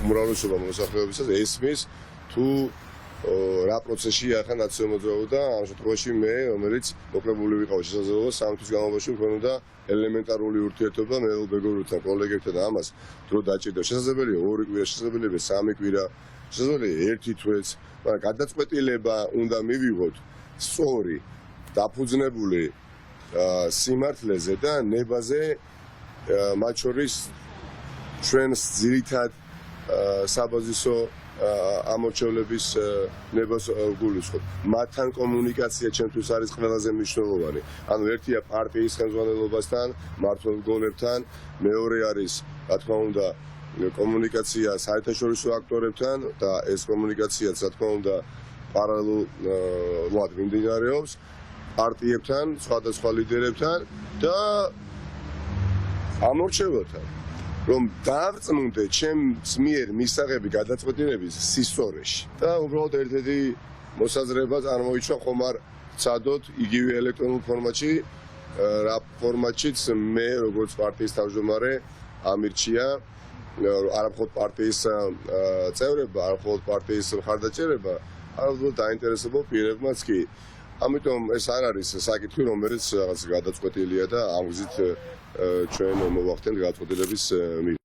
უმრავლესობა მოსახლეობისას ესმის თუ რა პროცესში ახლა ნაციონალური მოძრაობა და ამ შემთხვევაში მე რომელიც მოკლებული ვიყავ შესაძლებლობა 3 თვის განმავლობაში მქონოდა ელემენტარული ურთიერთობა მეგობრებთან, კოლეგებთან და ამას დრო დაჭირდა. შესაძლებელია 2 კვირა, შესაძლებელია 3 კვირა, შესაძლებელია 1 თვეც, მაგრამ გადაწყვეტილება უნდა მივიღოთ სწორი, დაფუძნებული სიმართლეზე და ნებაზე, მათ შორის ჩვენს ძირითად საბაზისო ამორჩევლების ნებას გულისხმობ. მათთან კომუნიკაცია ჩემთვის არის ყველაზე მნიშვნელოვანი. ანუ ერთია პარტიის ხელმძღვანელობასთან, მმართველ მგონებთან, მეორე არის, რა თქმა უნდა, კომუნიკაცია საერთაშორისო აქტორებთან და ეს კომუნიკაციაც, რა თქმა უნდა, პარალელურად მიმდინარეობს პარტიებთან, სხვადასხვა ლიდერებთან და ამორჩევლთან. რომ დავწმუნდე ჩემს მიერ მისაღები გადაწყვეტილების სისწორეში და უბრალოდ ერთ-ერთი მოსაზრება წარმოიჩვა ხომ არ ცადოთ იგივე ელექტრონულ ფორმატში რა ფორმატშიც მე როგორც პარტიის თავმჯდომარე ამირჩია არა მხოლოდ პარტიის წევრებმა, არა მხოლოდ პარტიის მხარდაჭერება, არამედ დაინტერესებულ პირებმაც კი. ამიტომ ეს არ არის საკითხი, რომელიც რაღაც გადაწყვეტილია და ამ გზით ჩვენ მოვახდენთ გადაწყვეტილების მიღება.